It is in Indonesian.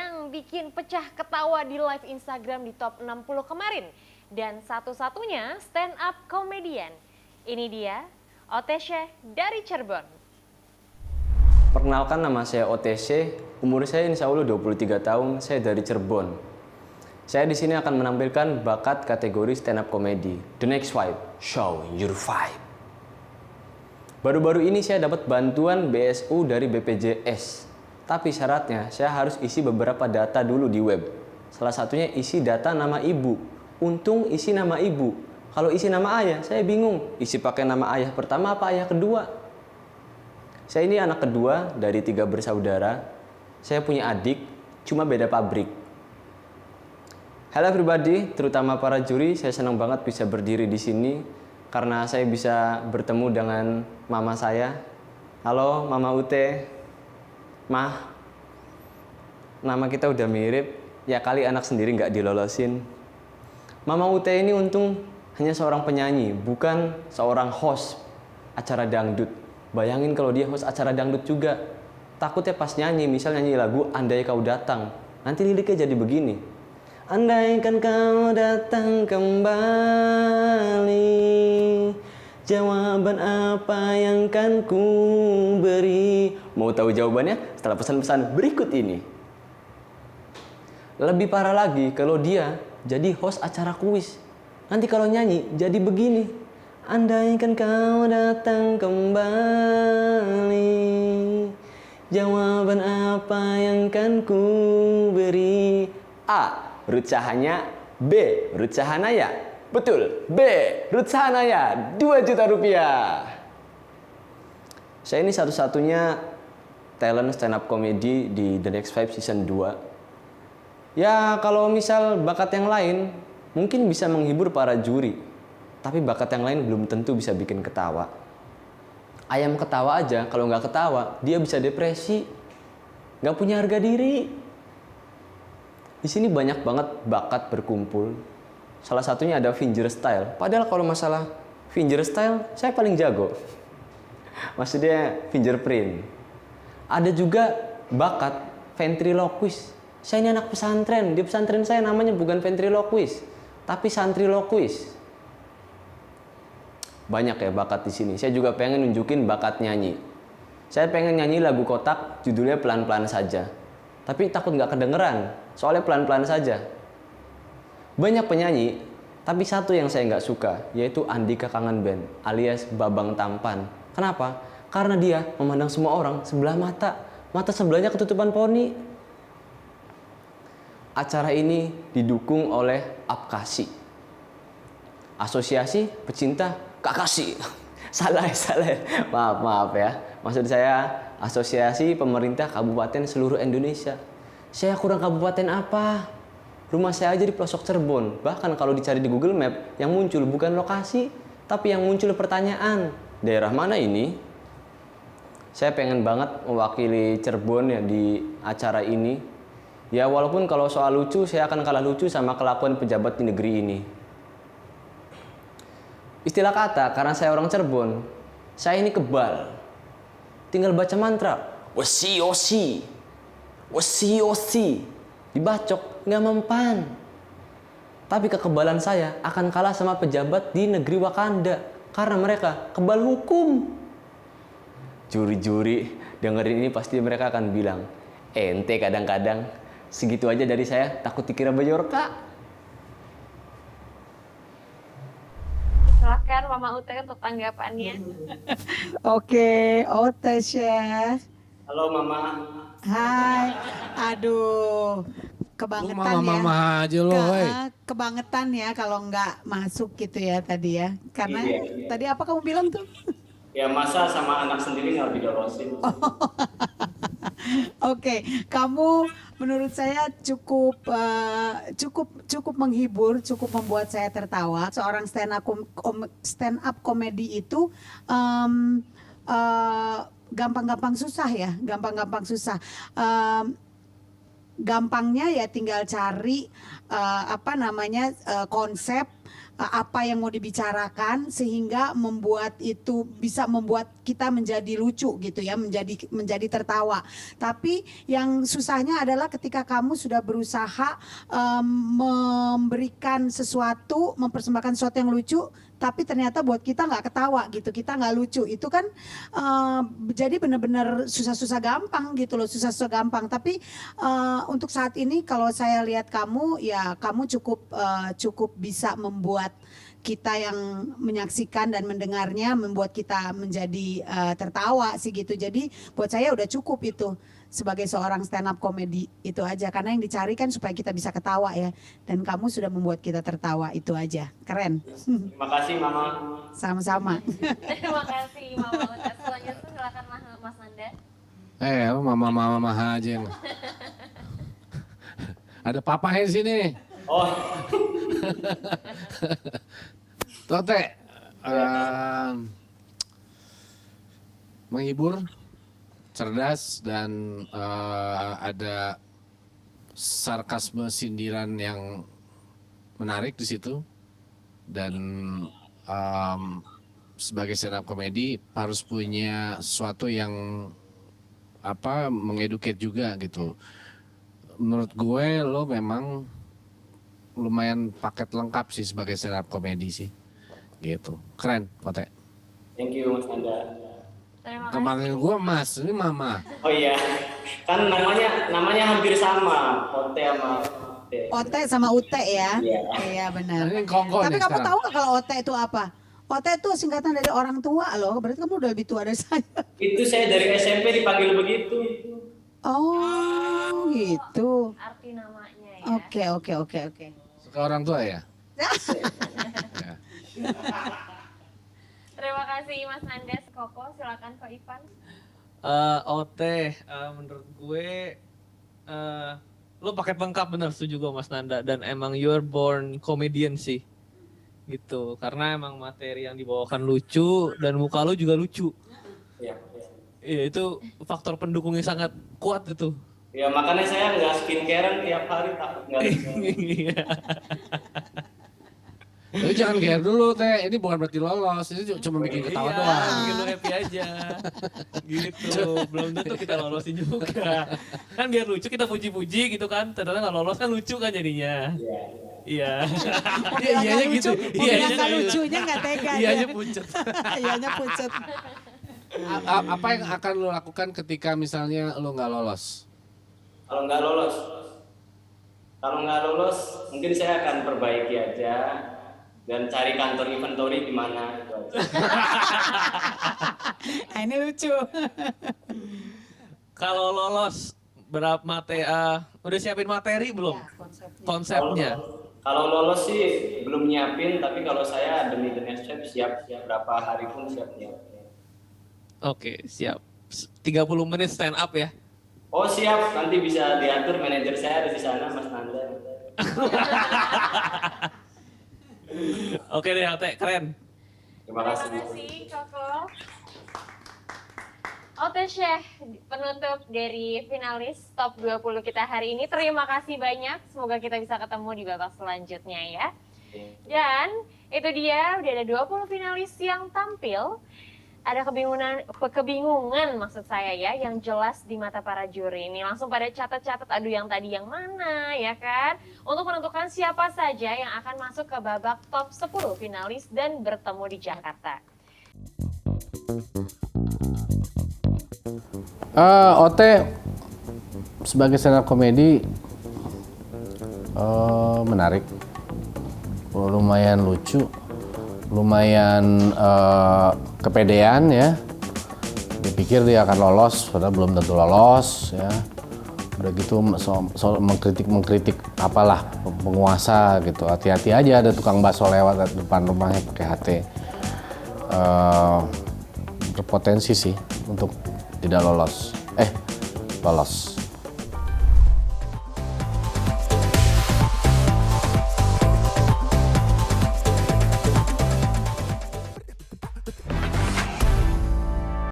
yang bikin pecah ketawa di live Instagram di top 60 kemarin. Dan satu-satunya stand up komedian. Ini dia, Otesha dari Cirebon. Perkenalkan, nama saya OTC, umur saya insya Allah 23 tahun, saya dari Cirebon. Saya di sini akan menampilkan bakat kategori stand up comedy. The next vibe, show your vibe. Baru-baru ini saya dapat bantuan BSU dari BPJS. Tapi syaratnya saya harus isi beberapa data dulu di web. Salah satunya isi data nama ibu. Untung isi nama ibu. Kalau isi nama ayah, saya bingung. Isi pakai nama ayah pertama apa ayah kedua? Saya ini anak kedua dari 3 bersaudara. Saya punya adik, cuma beda pabrik. Halo everybody, terutama para juri, saya senang banget bisa berdiri di sini karena saya bisa bertemu dengan mama saya. Halo Mama Ute. Mah, nama kita udah mirip, ya kali anak sendiri nggak dilolosin. Mama Ute ini untung hanya seorang penyanyi, bukan seorang host acara dangdut. Bayangin kalau dia host acara dangdut juga. Takutnya pas nyanyi, misal nyanyi lagu Andai Kau Datang, nanti liriknya jadi begini. Andaikan kau datang kembali, jawaban apa yang kan ku beri? Mau tahu jawabannya? Setelah pesan-pesan berikut ini. Lebih parah lagi kalau dia jadi host acara kuis. Nanti kalau nyanyi jadi begini. Andaikan kau datang kembali, jawaban apa yang kan ku beri? A. Ruth Sahanaya. B. Ruth Sahanaya. Betul, B. Ruth Sahanaya, 2 juta rupiah. Saya ini satu-satunya talent stand up comedy di The Next Vibe season 2. Ya kalau misal bakat yang lain mungkin bisa menghibur para juri, tapi bakat yang lain belum tentu bisa bikin ketawa. Ayam ketawa aja, kalau nggak ketawa dia bisa depresi, nggak punya harga diri. Di sini banyak banget bakat berkumpul. Salah satunya ada fingerstyle. Padahal kalau masalah fingerstyle saya paling jago. Maksudnya fingerprint. Ada juga bakat ventriloquist. Saya ini anak pesantren. Di pesantren saya namanya bukan ventriloquist, tapi santriloquist. Banyak ya bakat di sini. Saya juga pengen nunjukin bakat nyanyi. Saya pengen nyanyi lagu Kotak, judulnya Pelan-Pelan Saja. Tapi takut nggak kedengeran, soalnya pelan-pelan saja. Banyak penyanyi, tapi satu yang saya nggak suka, yaitu Andika Kangen Band, alias Babang Tampan. Kenapa? Karena dia memandang semua orang sebelah mata. Mata sebelahnya ketutupan poni. Acara ini didukung oleh APKASI, Asosiasi Pecinta Kakasi. Salah. Maaf ya. Maksud saya Asosiasi Pemerintah Kabupaten seluruh Indonesia. Saya kurang kabupaten apa? Rumah saya aja di pelosok Cirebon. Bahkan kalau dicari di Google Map, yang muncul bukan lokasi, tapi yang muncul pertanyaan. Daerah mana ini? Saya pengen banget mewakili Cirebon ya di acara ini. Ya walaupun kalau soal lucu, saya akan kalah lucu sama kelakuan pejabat di negeri ini. Istilah kata, karena saya orang Cirebon, saya ini kebal. Tinggal baca mantra, wasi-osi, dibacok, nggak mempan. Tapi kekebalan saya akan kalah sama pejabat di negeri Wakanda, karena mereka kebal hukum. Juri-juri dengerin ini pasti mereka akan bilang, ente kadang-kadang, segitu aja dari saya, takut dikira Bayorka. Silakan Mama Ute untuk tanggapannya. Oke, Otesha. Halo Mama. Hai. Aduh, kebangetan ya. Mama aja lo, Kebangetan ya kalau nggak masuk gitu ya tadi ya. Karena Iya. tadi apa kamu bilang tuh? Ya masa sama anak sendiri nggak didolosin? Oke, kamu menurut saya cukup menghibur, cukup membuat saya tertawa. Seorang stand up comedy itu gampang-gampang susah ya, gampang-gampang susah. Gampangnya ya tinggal cari konsep, apa yang mau dibicarakan sehingga membuat itu bisa membuat kita menjadi lucu gitu ya, menjadi tertawa. Tapi yang susahnya adalah ketika kamu sudah berusaha memberikan sesuatu, mempersembahkan sesuatu yang lucu, tapi ternyata buat kita nggak ketawa gitu, kita nggak lucu. Itu kan jadi benar-benar susah-susah gampang gitu loh, susah-susah gampang. Tapi untuk saat ini kalau saya lihat kamu, ya kamu cukup bisa membuat kita yang menyaksikan dan mendengarnya, membuat kita menjadi tertawa sih gitu. Jadi buat saya udah cukup itu sebagai seorang stand up comedy, itu aja. Karena yang dicari kan supaya kita bisa ketawa ya. Dan kamu sudah membuat kita tertawa, itu aja. Keren. Terima kasih Mama. Sama-sama. Terima kasih Mama Uta. Selanjutnya silakan Mas Nanda. Mama aja. Ada papanya di sini. Oh, Tote, menghibur, cerdas, dan ada sarkasme sindiran yang menarik di situ. Dan sebagai stand up comedy harus punya sesuatu yang mengeduket juga gitu. Menurut gue lo memang lumayan paket lengkap sih sebagai stand up comedy sih. Gitu. Keren, Tote. thank you Mas Nanda. Terima kasih. Kemarin gue Mas, ini Mama. Oh iya, kan namanya hampir sama, Ote sama Ote. Ote sama Ute ya. Iya. Iya benar. Ini kongko Tapi nih kamu sekarang. tahu nggak kalau Ote itu apa? Ote itu singkatan dari orang tua loh. Berarti kamu udah lebih tua dari saya. Itu saya dari SMP dipanggil begitu. Oh gitu. Arti namanya ya. Oke. Suka orang tua ya? Ya. Terima kasih Mas Nandes. Koko, silakan Ko Ivan. Menurut gue lo paket lengkap, bener, setuju gue Mas Nanda, dan emang you're born comedian sih gitu, karena emang materi yang dibawakan lucu dan muka lo juga lucu. Iya. Iya, itu faktor pendukungnya sangat kuat itu. Ya makanya saya nggak skincarean tiap hari, takut nggak. Iya. Tapi jangan care dulu Teh, ini bukan berarti lolos, ini cuma bikin ketawa Iya, doang. bikin lo happy aja gitu, belum tentu kita lolosin juga kan, biar lucu kita puji-puji gitu kan, ternyata nggak lolos kan lucu kan jadinya. Iya. Iya gitu. Iya nggak lucunya nggak tega. Iyanya dia. pucet. Iyanya pucet. Apa yang akan lo lakukan ketika misalnya lo nggak lolos? Kalau nggak lolos, mungkin saya akan perbaiki aja dan cari kantor inventory di mana gitu aja. Nah, ini lucu. Kalau lolos berapa udah siapin materi belum? Konsepnya. Kalau lolos sih belum nyiapin, tapi kalau saya demi the next step siap berapa hari pun siap nyiapin. Oke, siap. 30 menit stand up ya. Oh siap, nanti bisa diatur, manajer saya ada di sana, Mas Nanda. Oke deh, Ate, keren. Terima kasih. Terima kasih Koko. Ote Syekh, penutup dari finalis top 20 kita hari ini. Terima kasih banyak. Semoga kita bisa ketemu di babak selanjutnya ya. Dan itu dia, udah ada 20 finalis yang tampil. Ada kebingungan maksud saya ya, yang jelas di mata para juri ini. Langsung pada catat-catat, aduh yang tadi yang mana ya kan? Untuk menentukan siapa saja yang akan masuk ke babak top 10 finalis dan bertemu di Jakarta. Ote sebagai stand up comedy menarik, lumayan lucu, lumayan kepedean ya. Dipikir dia akan lolos, padahal belum tentu lolos ya. Udah gitu soal mengkritik apalah penguasa gitu. Hati-hati aja, ada tukang bakso lewat depan rumahnya pakai HT. Berpotensi sih untuk tidak lolos. Lolos.